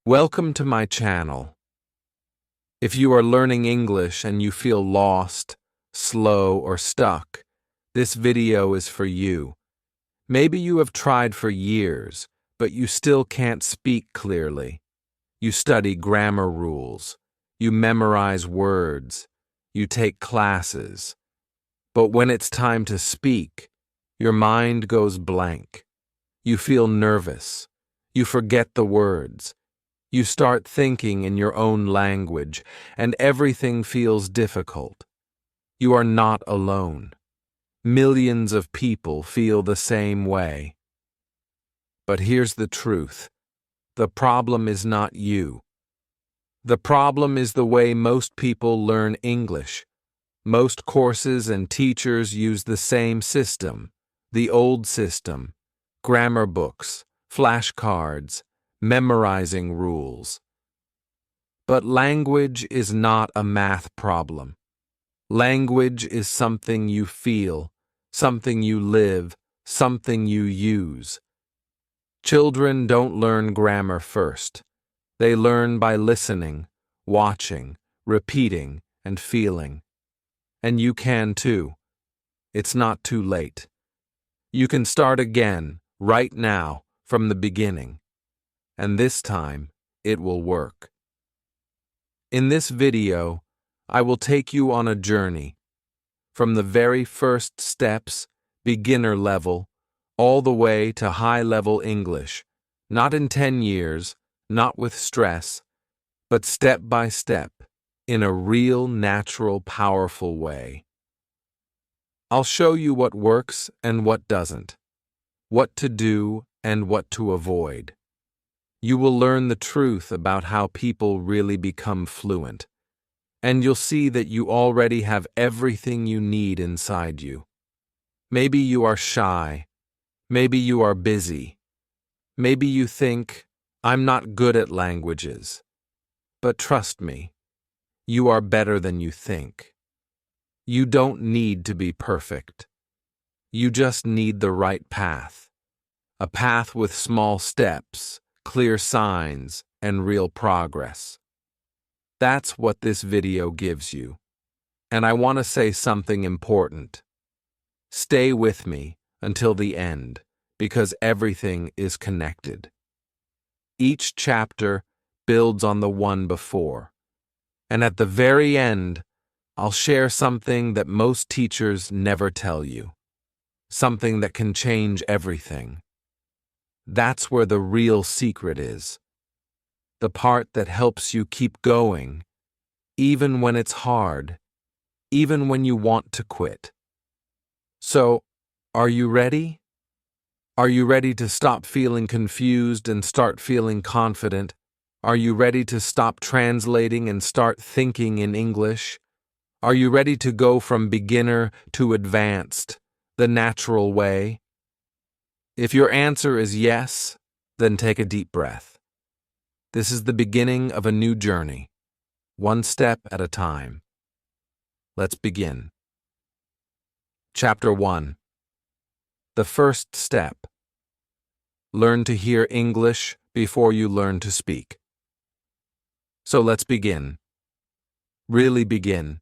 Welcome to my channel. If you are learning English and you feel lost, slow, or stuck, this video is for you. Maybe you have tried for years, but you still can't speak clearly. You study grammar rules. You memorize words. You take classes. But when it's time to speak, your mind goes blank. You feel nervous. You forget the words. You start thinking in your own language, and everything feels difficult. You are not alone. Millions of people feel the same way. But here's the truth. The problem is not you. The problem is the way most people learn English. Most courses and teachers use the same system, the old system, grammar books, flashcards, memorizing rules. But language is not a math problem. Language is something you feel, something you live, something you use. Children don't learn grammar first. They learn by listening, watching, repeating, and feeling. And you can too. It's not too late. You can start again, right now, from the beginning. And this time, it will work. In this video, I will take you on a journey, from the very first steps, beginner level, all the way to high-level English, not in 10 years, not with stress, but step by step, in a real, natural, powerful way. I'll show you what works and what doesn't, what to do and what to avoid. You will learn the truth about how people really become fluent, and you'll see that you already have everything you need inside you. Maybe you are shy. Maybe you are busy. Maybe you think, I'm not good at languages. But trust me, you are better than you think. You don't need to be perfect. You just need the right path. A path with small steps, clear signs, and real progress. That's what this video gives you. And I want to say something important. Stay with me until the end, because everything is connected. Each chapter builds on the one before. And at the very end, I'll share something that most teachers never tell you. Something that can change everything. That's where the real secret is. The part that helps you keep going, even when it's hard, even when you want to quit. So, are you ready? Are you ready to stop feeling confused and start feeling confident? Are you ready to stop translating and start thinking in English? Are you ready to go from beginner to advanced, the natural way? If your answer is yes, then take a deep breath. This is the beginning of a new journey, one step at a time. Let's begin. Chapter 1. The first step. Learn to hear English before you learn to speak. So let's begin. Really begin.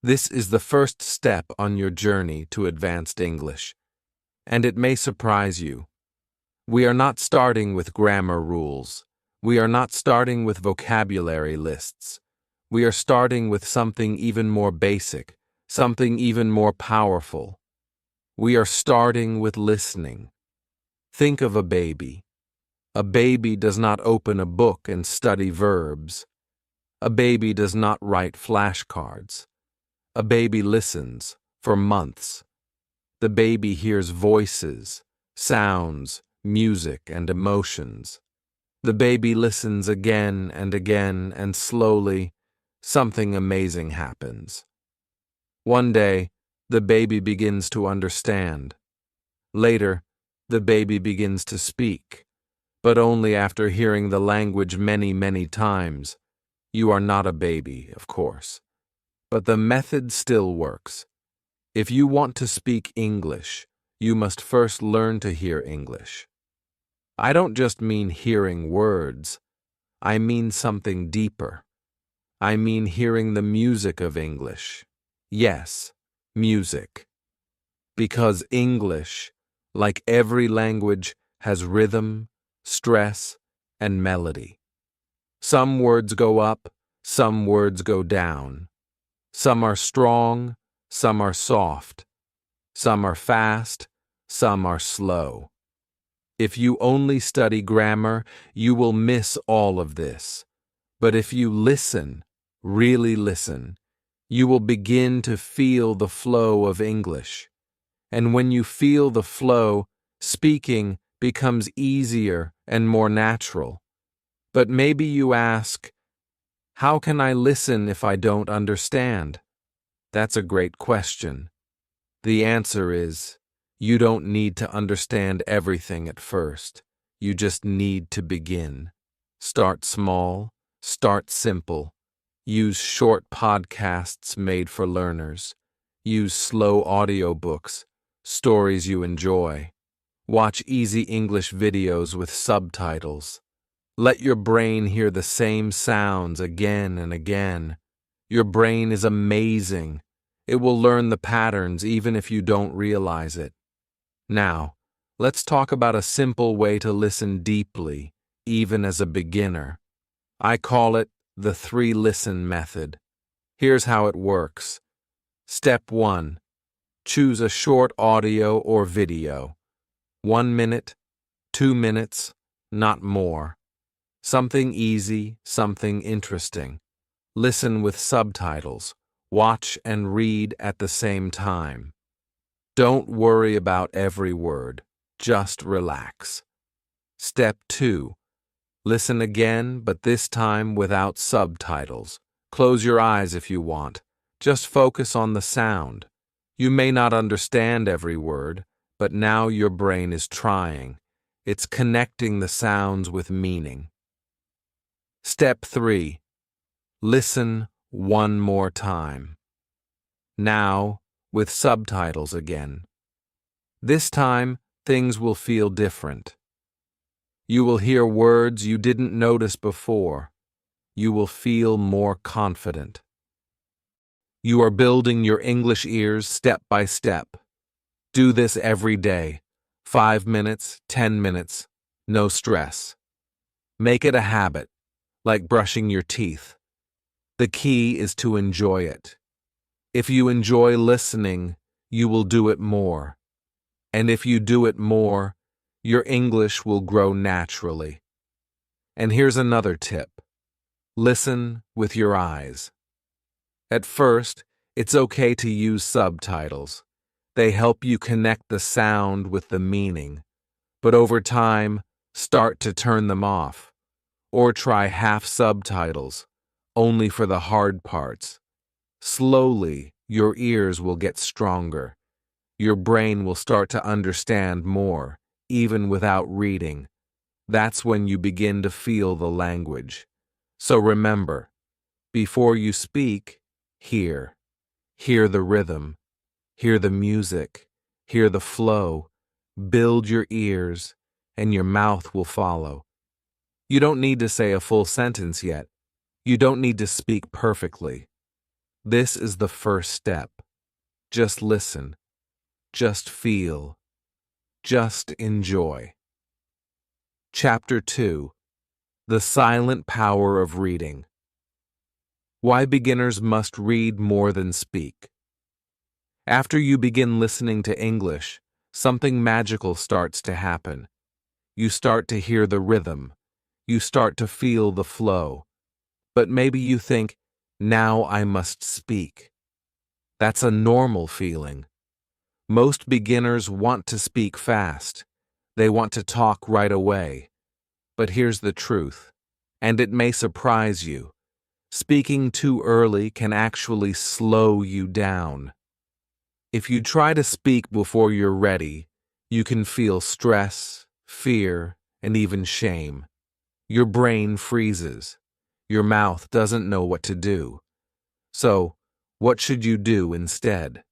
This is the first step on your journey to advanced English. And it may surprise you. We are not starting with grammar rules. We are not starting with vocabulary lists. We are starting with something even more basic, something even more powerful. We are starting with listening. Think of a baby. A baby does not open a book and study verbs. A baby does not write flashcards. A baby listens for months. The baby hears voices, sounds, music, and emotions. The baby listens again and again, and slowly, something amazing happens. One day, the baby begins to understand. Later, the baby begins to speak, but only after hearing the language many, many times. You are not a baby, of course, but the method still works. If you want to speak English, you must first learn to hear English. I don't just mean hearing words. I mean something deeper. I mean hearing the music of English. Yes, music. Because English, like every language, has rhythm, stress, and melody. Some words go up, some words go down. Some are strong, some are soft. Some are fast, some are slow. If you only study grammar, you will miss all of this. But if you listen, really listen, you will begin to feel the flow of English. And when you feel the flow, speaking becomes easier and more natural. But maybe you ask, how can I listen if I don't understand? That's a great question. The answer is, you don't need to understand everything at first. You just need to begin. Start small, start simple. Use short podcasts made for learners. Use slow audiobooks, stories you enjoy. Watch easy English videos with subtitles. Let your brain hear the same sounds again and again. Your brain is amazing. It will learn the patterns even if you don't realize it. Now, let's talk about a simple way to listen deeply, even as a beginner. I call it the 3-listen method. Here's how it works. Step 1. Choose a short audio or video. 1 minute, 2 minutes, not more. Something easy, something interesting. Listen with subtitles. Watch and read at the same time. Don't worry about every word. Just relax. Step 2. Listen again, but this time without subtitles. Close your eyes if you want. Just focus on the sound. You may not understand every word, but now your brain is trying. It's connecting the sounds with meaning. Step 3. Listen one more time. Now, with subtitles again. This time, things will feel different. You will hear words you didn't notice before. You will feel more confident. You are building your English ears step by step. Do this every day. 5 minutes, 10 minutes, no stress. Make it a habit, like brushing your teeth. The key is to enjoy it. If you enjoy listening, you will do it more. And if you do it more, your English will grow naturally. And here's another tip. Listen with your eyes. At first, it's okay to use subtitles. They help you connect the sound with the meaning. But over time, start to turn them off. Or try half subtitles, only for the hard parts. Slowly, your ears will get stronger. Your brain will start to understand more, even without reading. That's when you begin to feel the language. So remember, before you speak, hear. Hear the rhythm. Hear the music. Hear the flow. Build your ears, and your mouth will follow. You don't need to say a full sentence yet. You don't need to speak perfectly. This is the first step. Just listen. Just feel. Just enjoy. Chapter 2. The Silent Power of Reading. Why beginners must read more than speak. After you begin listening to English, something magical starts to happen. You start to hear the rhythm. You start to feel the flow. But maybe you think, now I must speak. That's a normal feeling. Most beginners want to speak fast. They want to talk right away. But here's the truth, and it may surprise you. Speaking too early can actually slow you down. If you try to speak before you're ready, you can feel stress, fear, and even shame. Your brain freezes. Your mouth doesn't know what to do. So, what should you do instead?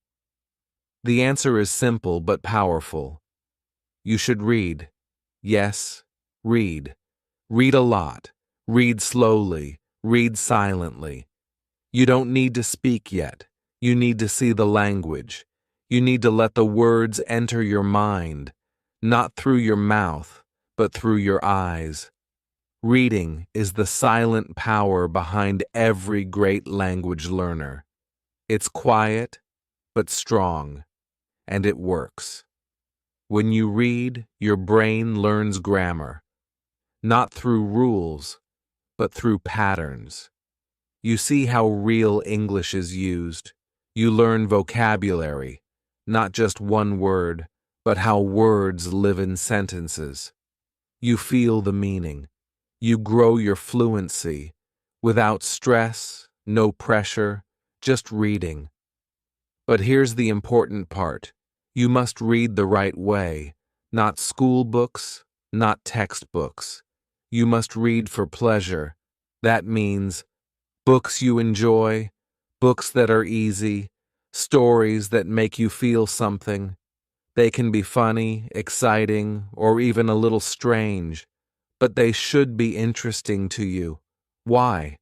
The answer is simple but powerful. You should read. Yes, read. Read a lot. Read slowly, read silently. You don't need to speak yet. You need to see the language. You need to let the words enter your mind, not through your mouth, but through your eyes. Reading is the silent power behind every great language learner. It's quiet, but strong, and it works. When you read, your brain learns grammar, not through rules, but through patterns. You see how real English is used. You learn vocabulary, not just one word, but how words live in sentences. You feel the meaning. You grow your fluency without stress, no pressure, just reading. But here's the important part. You must read the right way, not school books, not textbooks. You must read for pleasure. That means books you enjoy, books that are easy, stories that make you feel something. They can be funny, exciting, or even a little strange, but they should be interesting to you. Why?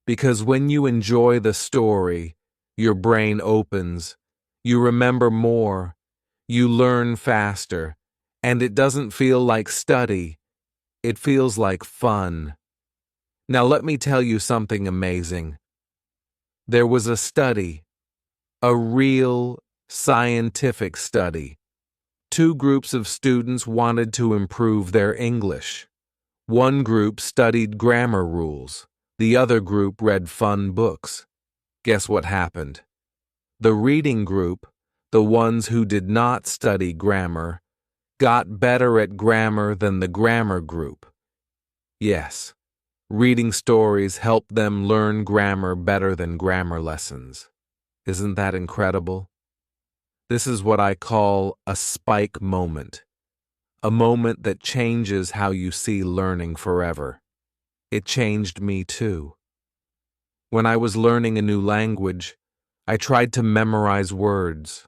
Because when you enjoy the story, your brain opens, you remember more, you learn faster, and it doesn't feel like study, it feels like fun. Now let me tell you something amazing. There was a study, a real scientific study. Two groups of students wanted to improve their English. One group studied grammar rules. The other group read fun books. Guess what happened? The reading group, the ones who did not study grammar, got better at grammar than the grammar group. Yes, reading stories helped them learn grammar better than grammar lessons. Isn't that incredible? This is what I call a spike moment, a moment that changes how you see learning forever. It changed me too. When I was learning a new language, I tried to memorize words.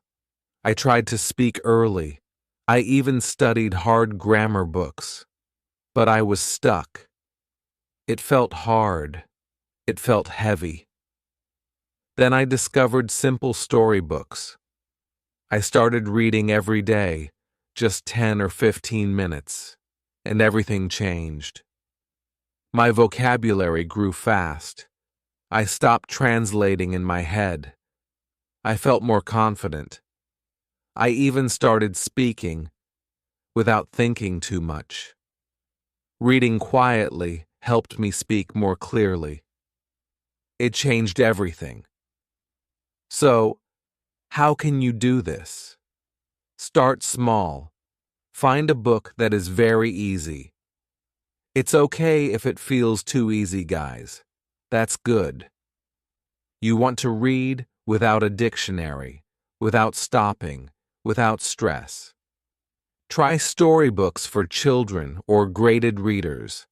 I tried to speak early. I even studied hard grammar books. But I was stuck. It felt hard. It felt heavy. Then I discovered simple storybooks. I started reading every day, just 10 or 15 minutes, and everything changed. My vocabulary grew fast. I stopped translating in my head. I felt more confident. I even started speaking without thinking too much. Reading quietly helped me speak more clearly. It changed everything. So, how can you do this? Start small. Find a book that is very easy. It's okay if it feels too easy, guys. That's good. You want to read without a dictionary, without stopping, without stress. Try storybooks for children or graded readers.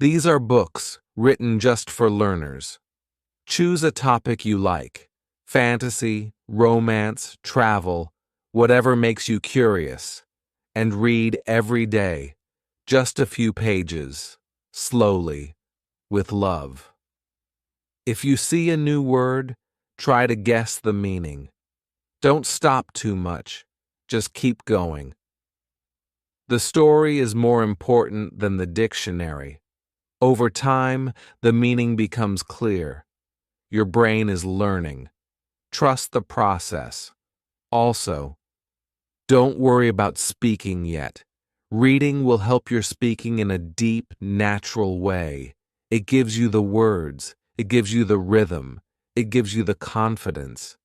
These are books written just for learners. Choose a topic you like: fantasy, romance, travel, whatever makes you curious, and read every day, just a few pages, slowly, with love. If you see a new word, try to guess the meaning. Don't stop too much, just keep going. The story is more important than the dictionary. Over time, the meaning becomes clear. Your brain is learning. Trust the process. Also, don't worry about speaking yet. Reading will help your speaking in a deep, natural way. It gives you the words. It gives you the rhythm. It gives you the confidence.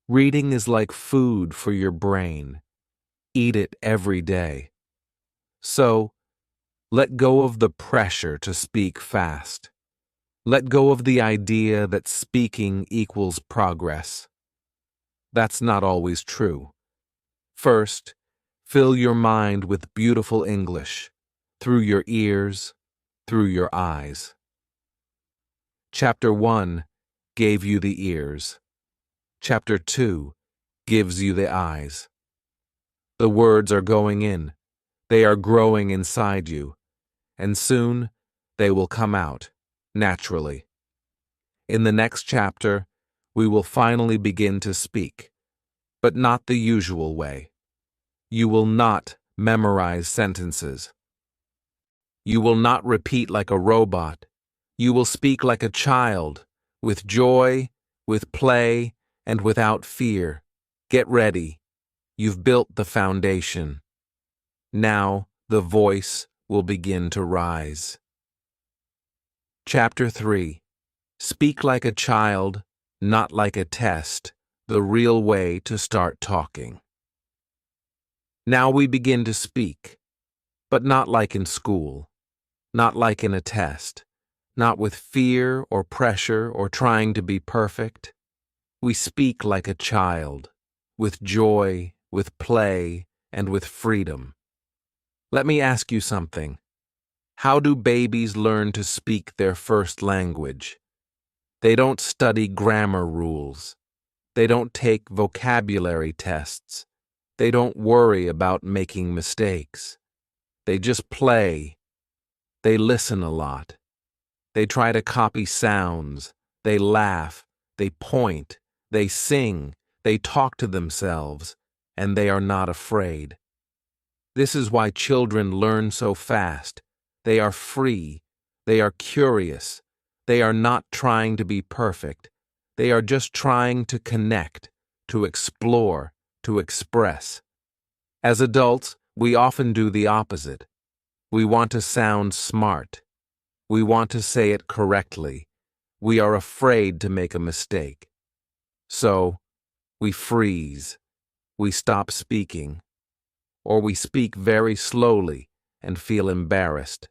Reading is like food for your brain. Eat it every day. So, let go of the pressure to speak fast. Let go of the idea that speaking equals progress. That's not always true. First, fill your mind with beautiful English, through your ears, through your eyes. Chapter 1 gave you the ears. Chapter 2 gives you the eyes. The words are going in. They are growing inside you. And soon, They will come out, naturally. In the next chapter, we will finally begin to speak, but not the usual way. You will not memorize sentences. You will not repeat like a robot. You will speak like a child, with joy, with play, and without fear. Get ready. You've built the foundation. Now the voice will begin to rise. Chapter 3. Speak like a child, not like a test, the real way to start talking. Now we begin to speak, but not like in school, not like in a test, not with fear or pressure or trying to be perfect. We speak like a child, with joy, with play, and with freedom. Let me ask you something. How do babies learn to speak their first language? They don't study grammar rules. They don't take vocabulary tests. They don't worry about making mistakes. They just play. They listen a lot. They try to copy sounds. They laugh. They point. They sing. They talk to themselves. And they are not afraid. This is why children learn so fast. They are free. They are curious. They are not trying to be perfect. They are just trying to connect, to explore, to express. As adults, we often do the opposite. We want to sound smart. We want to say it correctly. We are afraid to make a mistake. So, we freeze. We stop speaking. Or we speak very slowly and feel embarrassed.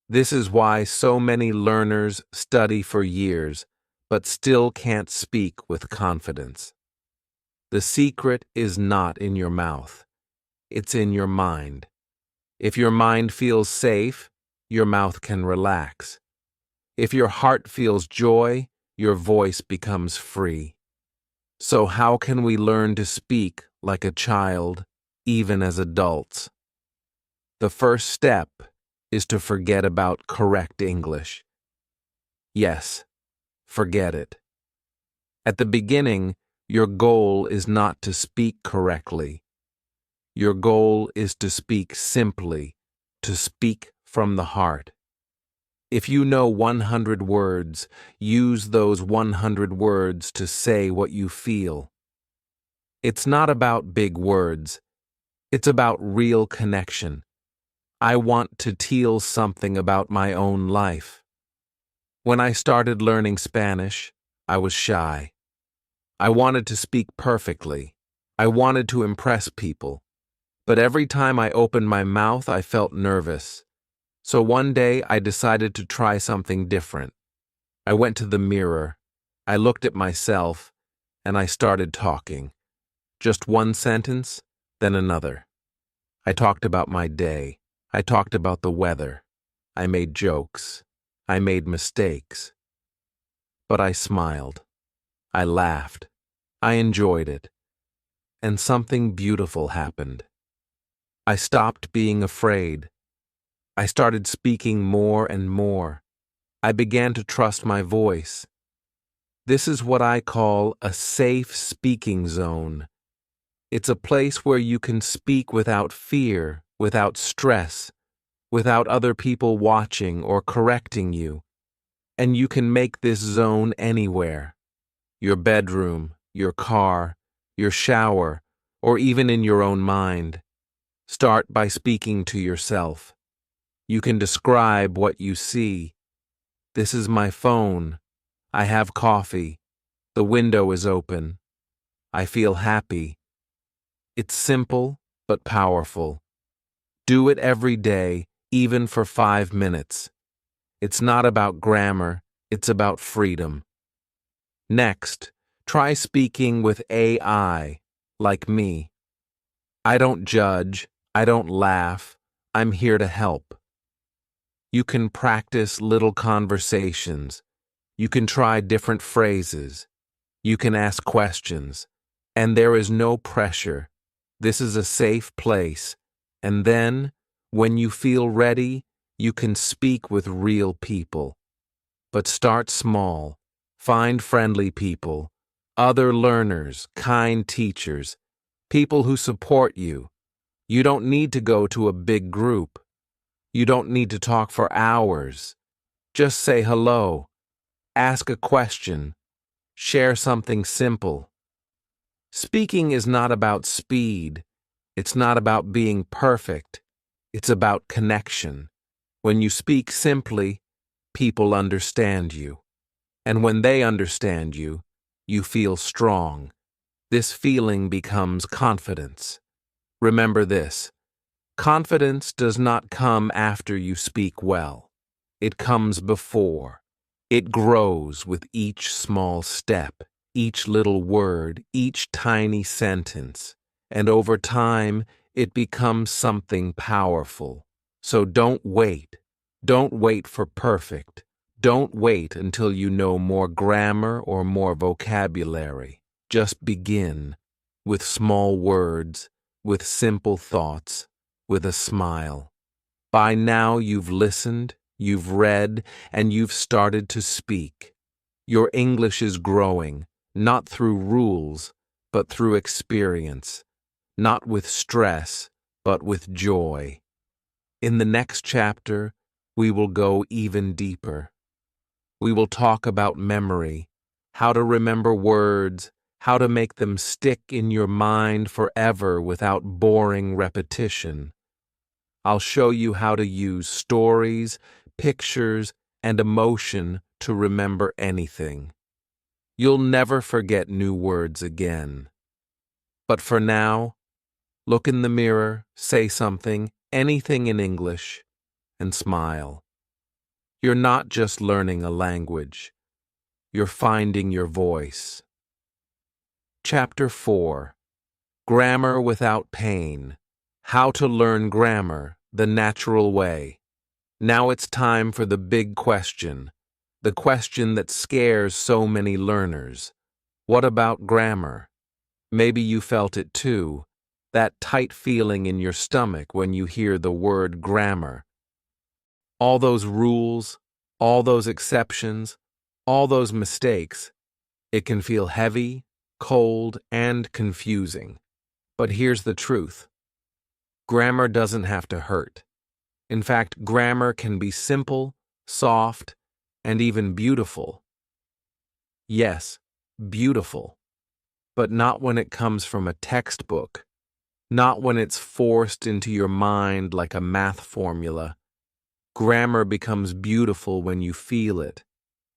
This is why so many learners study for years, but still can't speak with confidence. The secret is not in your mouth. It's in your mind. If your mind feels safe, your mouth can relax. If your heart feels joy, your voice becomes free. So how can we learn to speak like a child, even as adults? The first step is to forget about correct English. Yes, forget it. At the beginning, your goal is not to speak correctly. Your goal is to speak simply, to speak from the heart. If you know 100 words, use those 100 words to say what you feel. It's not about big words. It's about real connection. I want to tell something about my own life. When I started learning Spanish, I was shy. I wanted to speak perfectly. I wanted to impress people. But every time I opened my mouth, I felt nervous. So one day I decided to try something different. I went to the mirror. I looked at myself, and I started talking. Just one sentence, then another. I talked about my day. I talked about the weather. I made jokes. I made mistakes. But I smiled. I laughed. I enjoyed it. And something beautiful happened. I stopped being afraid. I started speaking more and more. I began to trust my voice. This is what I call a safe speaking zone. It's a place where you can speak without fear, without stress, without other people watching or correcting you. And you can make this zone anywhere. Your bedroom, your car, your shower, or even in your own mind. Start by speaking to yourself. You can describe what you see. This is my phone. I have coffee. The window is open. I feel happy. It's simple, but powerful. Do it every day, even for 5 minutes. It's not about grammar, it's about freedom. Next, try speaking with AI, like me. I don't judge, I don't laugh, I'm here to help. You can practice little conversations. You can try different phrases. You can ask questions. And there is no pressure. This is a safe place. And then, when you feel ready, You can speak with real people. But start small. Find friendly people, other learners, kind teachers, people who support you. You don't need to go to a big group. You don't need to talk for hours. Just say hello, ask a question, share something simple. Speaking is not about speed. It's not about being perfect. It's about connection. When you speak simply, people understand you. And when they understand you, you feel strong. This feeling becomes confidence. Remember this: confidence does not come after you speak well. It comes before. It grows with each small step, each little word, each tiny sentence. And over time, it becomes something powerful. So don't wait. Don't wait for perfect. Don't wait until you know more grammar or more vocabulary. Just begin with small words, with simple thoughts, with a smile. By now you've listened, you've read, and you've started to speak. Your English is growing, not through rules, but through experience, not with stress, but with joy. In the next chapter, we will go even deeper. We will talk about memory, how to remember words, how to make them stick in your mind forever without boring repetition. I'll show you how to use stories, pictures, and emotion to remember anything. You'll never forget new words again. But for now, look in the mirror, say something, anything in English, and smile. You're not just learning a language. You're finding your voice. Chapter 4: Grammar Without Pain. How to Learn Grammar the Natural Way. Now it's time for the big question, the question that scares so many learners. What about grammar? Maybe you felt it too, that tight feeling in your stomach when you hear the word grammar. All those rules, all those exceptions, all those mistakes. It can feel heavy, cold, and confusing. But here's the truth. Grammar doesn't have to hurt. In fact, grammar can be simple, soft, and even beautiful. Yes, beautiful. But not when it comes from a textbook. Not when it's forced into your mind like a math formula. Grammar becomes beautiful when you feel it,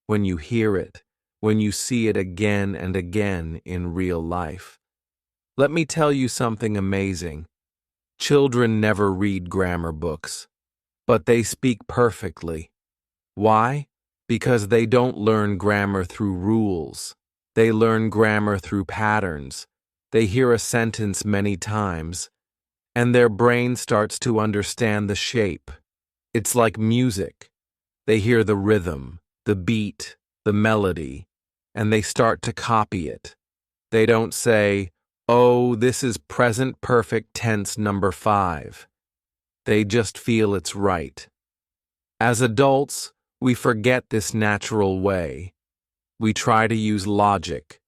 when you hear it, when you see it again and again in real life. Let me tell you something amazing. Children never read grammar books, but they speak perfectly. Why? Because they don't learn grammar through rules. They learn grammar through patterns. They hear a sentence many times, and their brain starts to understand the shape. It's like music. They hear the rhythm, the beat, the melody, and they start to copy it. They don't say, "Oh, this is present perfect tense number 5. They just feel it's right. As adults, we forget this natural way. We try to use logic.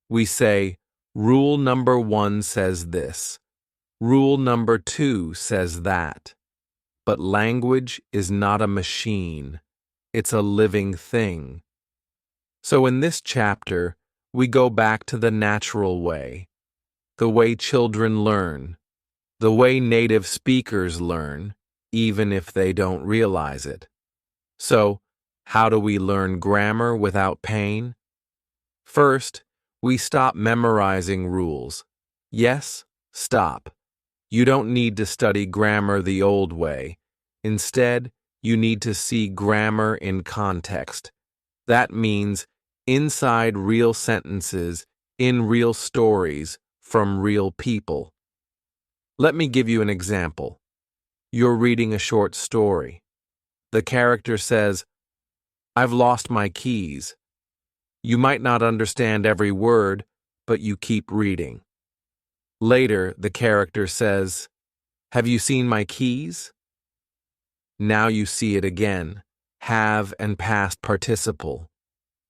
We say, rule number 1 says this. Rule number 2 says that. But language is not a machine. It's a living thing. So in this chapter, we go back to the natural way, the way children learn, the way native speakers learn, even if they don't realize it. So, how do we learn grammar without pain? First, we stop memorizing rules. Yes, stop. You don't need to study grammar the old way. Instead, you need to see grammar in context. That means inside real sentences, in real stories, from real people. Let me give you an example. You're reading a short story. The character says, "I've lost my keys." You might not understand every word, but you keep reading. Later, the character says, "Have you seen my keys?" Now you see it again. Have and past participle.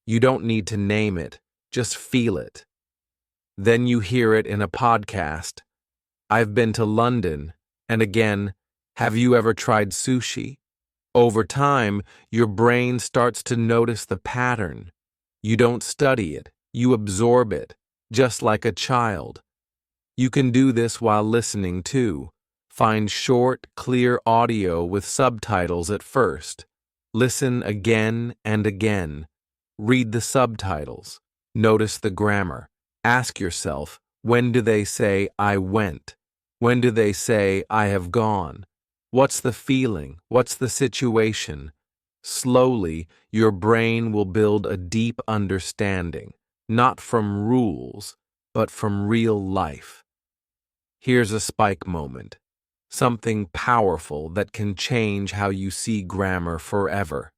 You don't need to name it, just feel it. Then you hear it in a podcast. I've been to London. And again, have you ever tried sushi? Over time, your brain starts to notice the pattern. You don't study it, you absorb it, just like a child. You can do this while listening too. Find short, clear audio with subtitles at first. Listen again and again. Read the subtitles. Notice the grammar. Ask yourself, when do they say I went? When do they say I have gone? What's the feeling? What's the situation? Slowly, your brain will build a deep understanding, not from rules, but from real life. Here's a spike moment, something powerful that can change how you see grammar forever.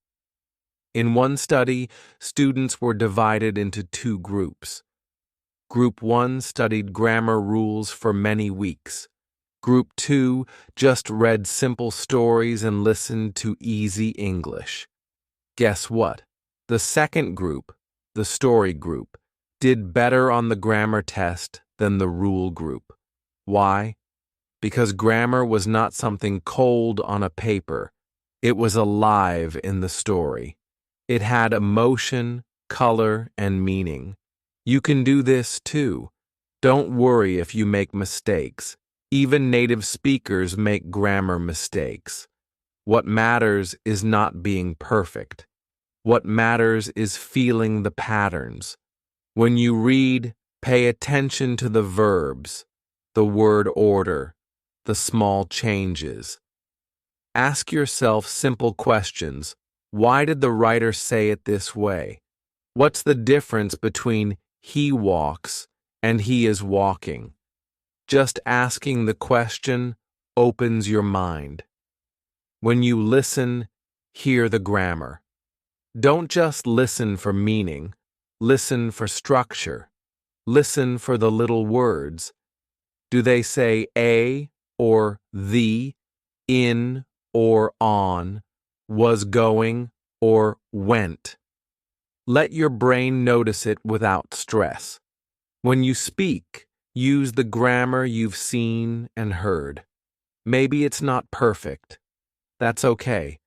In one study, students were divided into two groups. Group 1 studied grammar rules for many weeks. Group 2 just read simple stories and listened to easy English. Guess what? The second group, the story group, did better on the grammar test than the rule group. Why? Because grammar was not something cold on a paper. It was alive in the story. It had emotion, color, and meaning. You can do this too. Don't worry if you make mistakes. Even native speakers make grammar mistakes. What matters is not being perfect. What matters is feeling the patterns. When you read, pay attention to the verbs, the word order, the small changes. Ask yourself simple questions. Why did the writer say it this way? What's the difference between he walks and he is walking? Just asking the question opens your mind. When you listen, hear the grammar. Don't just listen for meaning, listen for structure. Listen for the little words. Do they say a or the, in or on, was going or went? Let your brain notice it without stress. When you speak, use the grammar you've seen and heard. Maybe it's not perfect. That's okay.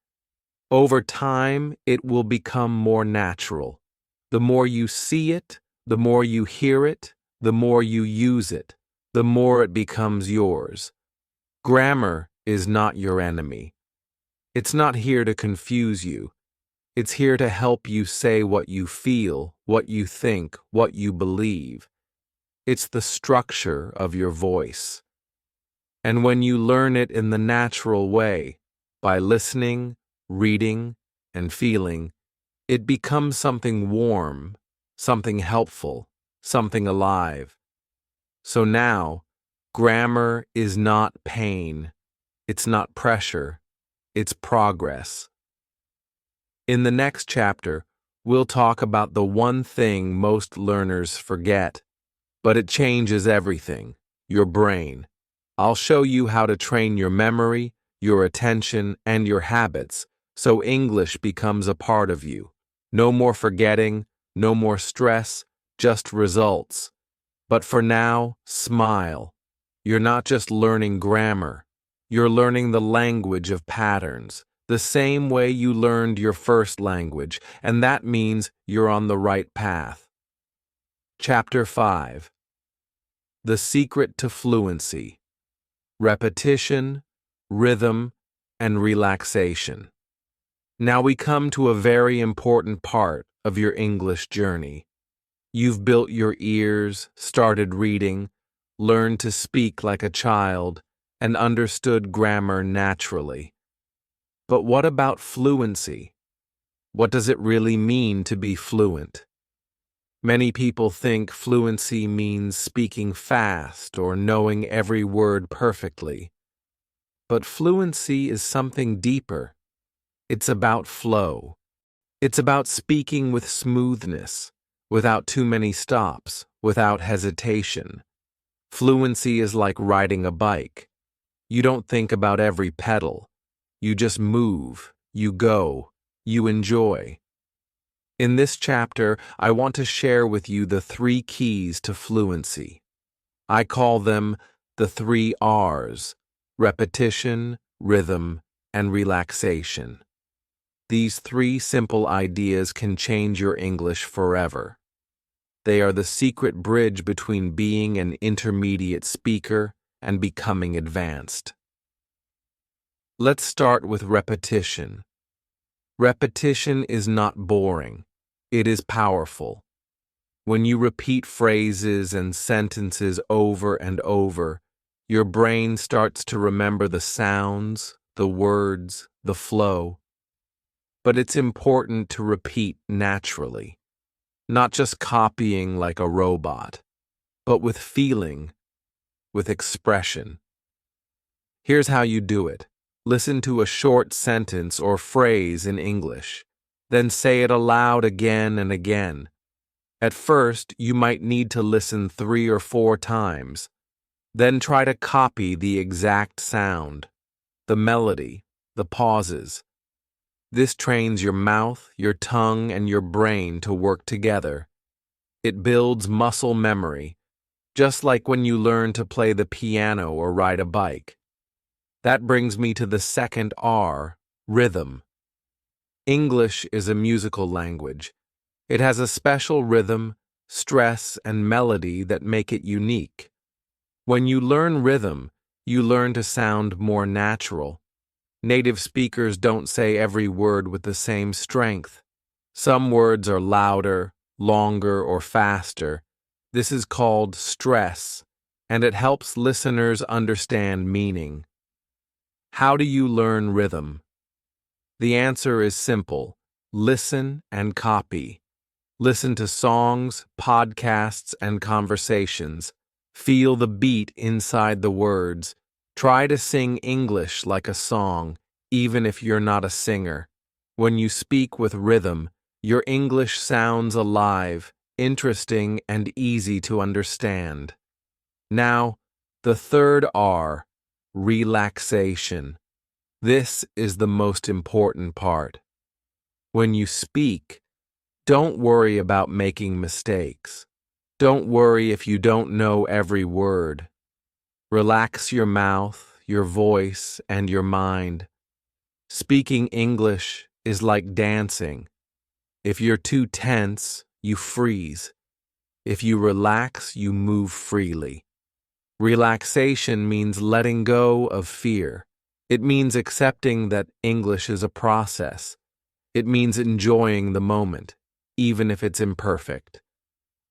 Over time, it will become more natural. The more you see it, the more you hear it, the more you use it, the more it becomes yours. Grammar is not your enemy. It's not here to confuse you. It's here to help you say what you feel, what you think, what you believe. It's the structure of your voice. And when you learn it in the natural way, by listening, reading, and feeling, it becomes something warm, something helpful, something alive. So now, grammar is not pain, it's not pressure, it's progress. In the next chapter, we'll talk about the one thing most learners forget, but it changes everything, your brain. I'll show you how to train your memory, your attention, and your habits so English becomes a part of you. No more forgetting, no more stress, just results. But for now, smile. You're not just learning grammar. You're learning the language of patterns, the same way you learned your first language, and that means you're on the right path. Chapter 5. The Secret to Fluency. Repetition, rhythm, and relaxation. Now we come to a very important part of your English journey. You've built your ears, started reading, learned to speak like a child, and understood grammar naturally. But what about fluency? What does it really mean to be fluent? Many people think fluency means speaking fast or knowing every word perfectly. But fluency is something deeper. It's about flow. It's about speaking with smoothness, without too many stops, without hesitation. Fluency is like riding a bike. You don't think about every pedal. You just move, you go, you enjoy. In this chapter, I want to share with you the 3 keys to fluency. I call them the 3 R's: repetition, rhythm, and relaxation. These 3 simple ideas can change your English forever. They are the secret bridge between being an intermediate speaker and becoming advanced. Let's start with repetition. Repetition is not boring. It is powerful. When you repeat phrases and sentences over and over, your brain starts to remember the sounds, the words, the flow. But it's important to repeat naturally, not just copying like a robot, but with feeling, with expression. Here's how you do it. Listen to a short sentence or phrase in English, then say it aloud again and again. At first, you might need to listen 3 or 4 times. Then try to copy the exact sound, the melody, the pauses. This trains your mouth, your tongue, and your brain to work together. It builds muscle memory, just like when you learn to play the piano or ride a bike. That brings me to the second R, rhythm. English is a musical language. It has a special rhythm, stress, and melody that make it unique. When you learn rhythm, you learn to sound more natural. Native speakers don't say every word with the same strength. Some words are louder, longer, or faster. This is called stress, and it helps listeners understand meaning. How do you learn rhythm? The answer is simple: listen and copy. Listen to songs, podcasts, and conversations. Feel the beat inside the words. Try to sing English like a song, even if you're not a singer. When you speak with rhythm, your English sounds alive, interesting, and easy to understand. Now, the third R, relaxation. This is the most important part. When you speak, don't worry about making mistakes. Don't worry if you don't know every word. Relax your mouth, your voice, and your mind. Speaking English is like dancing. If you're too tense, you freeze. If you relax, you move freely. Relaxation means letting go of fear. It means accepting that English is a process. It means enjoying the moment, even if it's imperfect.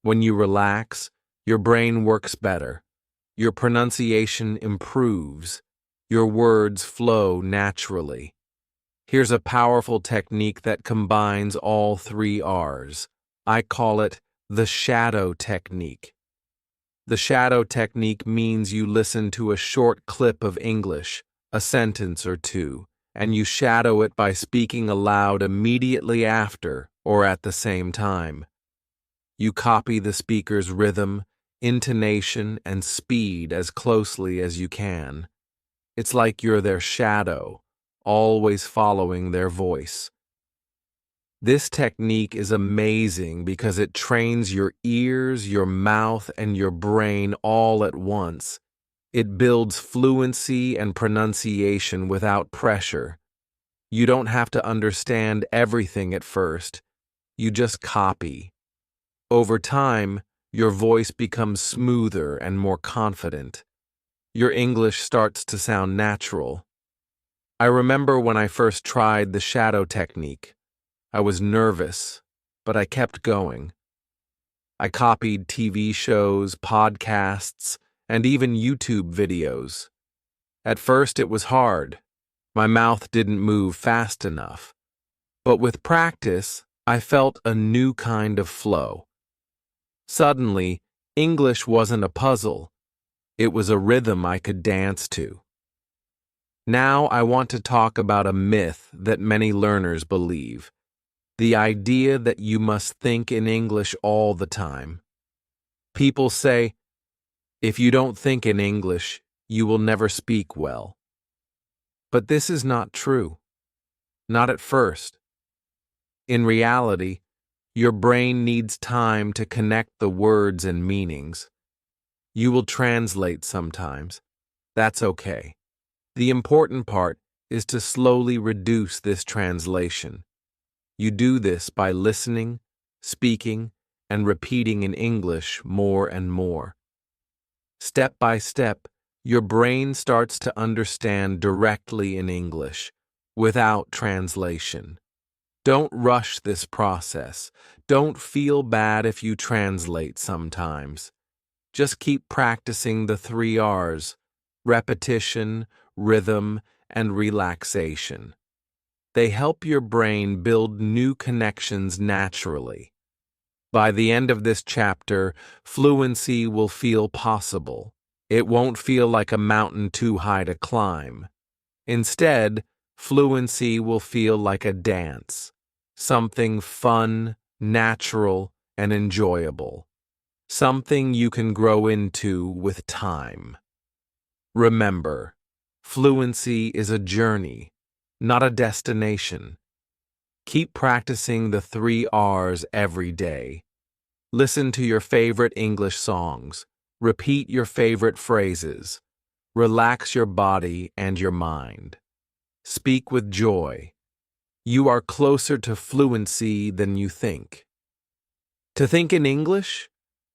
When you relax, your brain works better. Your pronunciation improves. Your words flow naturally. Here's a powerful technique that combines all 3 R's. I call it the shadow technique. The shadow technique means you listen to a short clip of English, a sentence or 2, and you shadow it by speaking aloud immediately after or at the same time. You copy the speaker's rhythm, intonation, and speed as closely as you can. It's like you're their shadow, always following their voice. This technique is amazing because it trains your ears, your mouth, and your brain all at once. It builds fluency and pronunciation without pressure. You don't have to understand everything at first. You just copy. Over time, your voice becomes smoother and more confident. Your English starts to sound natural. I remember when I first tried the shadow technique. I was nervous, but I kept going. I copied TV shows, podcasts, and even YouTube videos. At first it was hard. My mouth didn't move fast enough. But with practice, I felt a new kind of flow. Suddenly, English wasn't a puzzle. It was a rhythm I could dance to. Now I want to talk about a myth that many learners believe. The idea that you must think in English all the time. People say, if you don't think in English, you will never speak well. But this is not true. Not at first. In reality, your brain needs time to connect the words and meanings. You will translate sometimes. That's okay. The important part is to slowly reduce this translation. You do this by listening, speaking, and repeating in English more and more. Step by step, your brain starts to understand directly in English, without translation. Don't rush this process. Don't feel bad if you translate sometimes. Just keep practicing the 3 R's: repetition, rhythm, and relaxation. They help your brain build new connections naturally. By the end of this chapter, fluency will feel possible. It won't feel like a mountain too high to climb. Instead, fluency will feel like a dance, something fun, natural, and enjoyable, something you can grow into with time. Remember, fluency is a journey, not a destination. Keep practicing the 3 R's every day. Listen to your favorite English songs. Repeat your favorite phrases. Relax your body and your mind. Speak with joy. You are closer to fluency than you think. To think in English?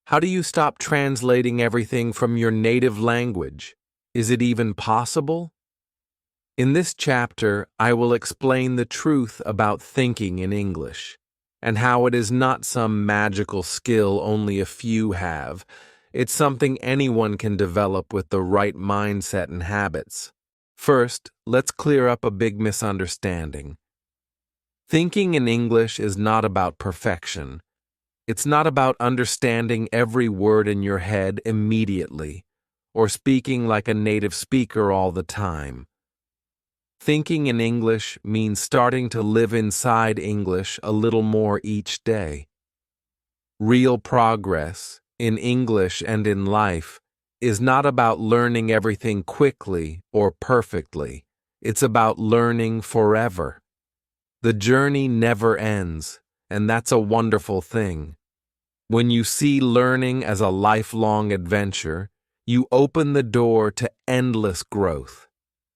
How do you stop translating everything from your native language? Is it even possible? In this chapter, I will explain the truth about thinking in English, and how it is not some magical skill only a few have. It's something anyone can develop with the right mindset and habits. First, let's clear up a big misunderstanding. Thinking in English is not about perfection. It's not about understanding every word in your head immediately, or speaking like a native speaker all the time. Thinking in English means starting to live inside English a little more each day. Real progress, in English and in life, is not about learning everything quickly or perfectly. It's about learning forever. The journey never ends, and that's a wonderful thing. When you see learning as a lifelong adventure, you open the door to endless growth.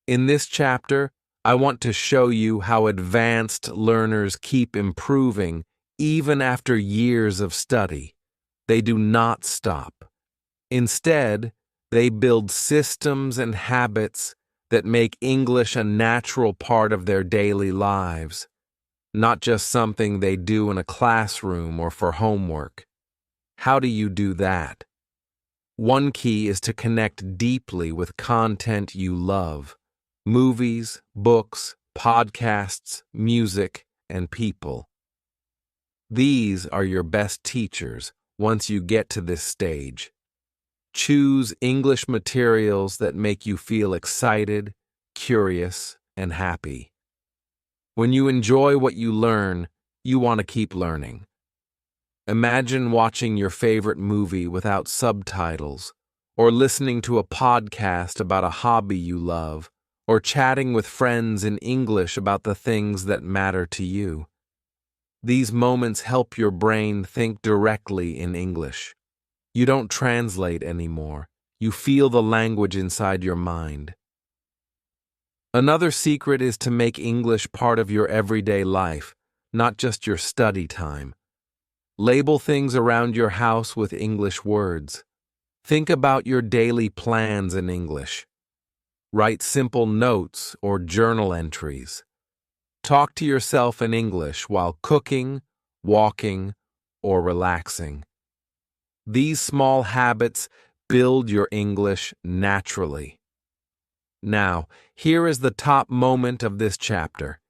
In this chapter, I want to show you how advanced learners keep improving even after years of study. They do not stop. Instead, they build systems and habits that make English a natural part of their daily lives, not just something they do in a classroom or for homework. How do you do that? One key is to connect deeply with content you love: movies, books, podcasts, music, and people. These are your best teachers once you get to this stage. Choose English materials that make you feel excited, curious, and happy. When you enjoy what you learn, you want to keep learning. Imagine watching your favorite movie without subtitles, or listening to a podcast about a hobby you love, or chatting with friends in English about the things that matter to you. These moments help your brain think directly in English. You don't translate anymore. You feel the language inside your mind. Another secret is to make English part of your everyday life, not just your study time. Label things around your house with English words. Think about your daily plans in English. Write simple notes or journal entries. Talk to yourself in English while cooking, walking, or relaxing. These small habits build your English naturally. Now, here is the top moment of this chapter.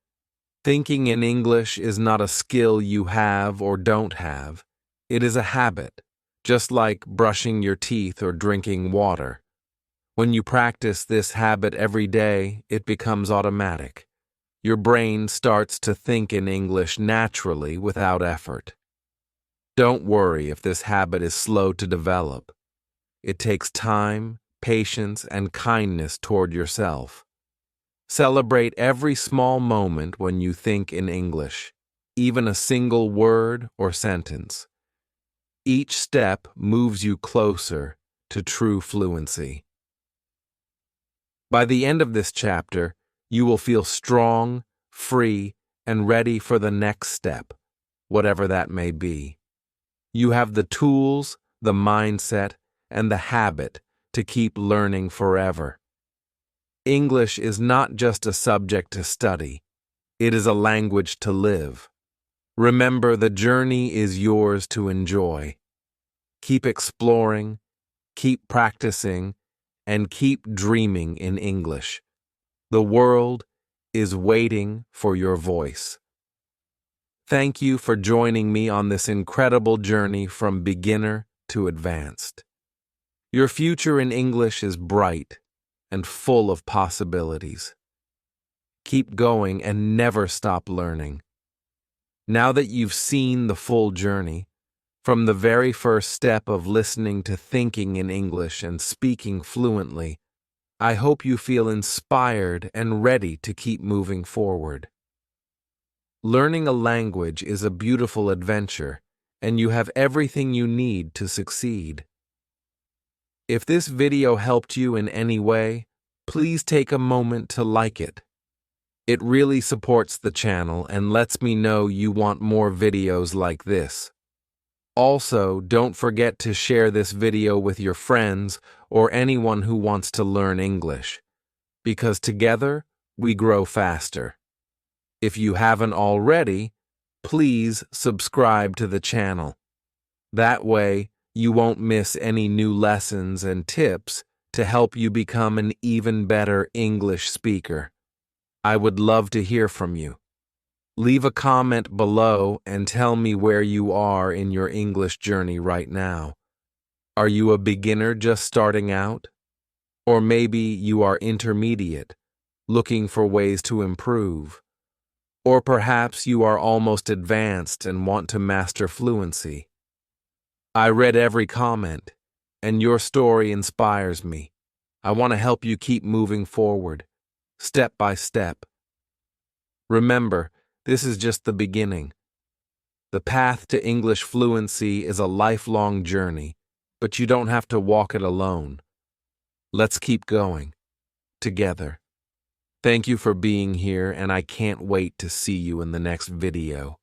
Thinking in English is not a skill you have or don't have. It is a habit, just like brushing your teeth or drinking water. When you practice this habit every day, it becomes automatic. Your brain starts to think in English naturally without effort. Don't worry if this habit is slow to develop. It takes time, patience, and kindness toward yourself. Celebrate every small moment when you think in English, even a single word or sentence. Each step moves you closer to true fluency. By the end of this chapter, you will feel strong, free, and ready for the next step, whatever that may be. You have the tools, the mindset, and the habit to keep learning forever. English is not just a subject to study, it is a language to live. Remember, the journey is yours to enjoy. Keep exploring, keep practicing, and keep dreaming in English. The world is waiting for your voice. Thank you for joining me on this incredible journey from beginner to advanced. Your future in English is bright and full of possibilities. Keep going and never stop learning. Now that you've seen the full journey, from the very first step of listening to thinking in English and speaking fluently, I hope you feel inspired and ready to keep moving forward. Learning a language is a beautiful adventure, and you have everything you need to succeed. If this video helped you in any way, please take a moment to like it. It really supports the channel and lets me know you want more videos like this. Also, don't forget to share this video with your friends or anyone who wants to learn English, because together we grow faster. If you haven't already, please subscribe to the channel. That way, you won't miss any new lessons and tips to help you become an even better English speaker. I would love to hear from you. Leave a comment below and tell me where you are in your English journey right now. Are you a beginner just starting out? Or maybe you are intermediate, looking for ways to improve. Or perhaps you are almost advanced and want to master fluency. I read every comment, and your story inspires me. I want to help you keep moving forward, step by step. Remember, this is just the beginning. The path to English fluency is a lifelong journey, but you don't have to walk it alone. Let's keep going, together. Thank you for being here, and I can't wait to see you in the next video.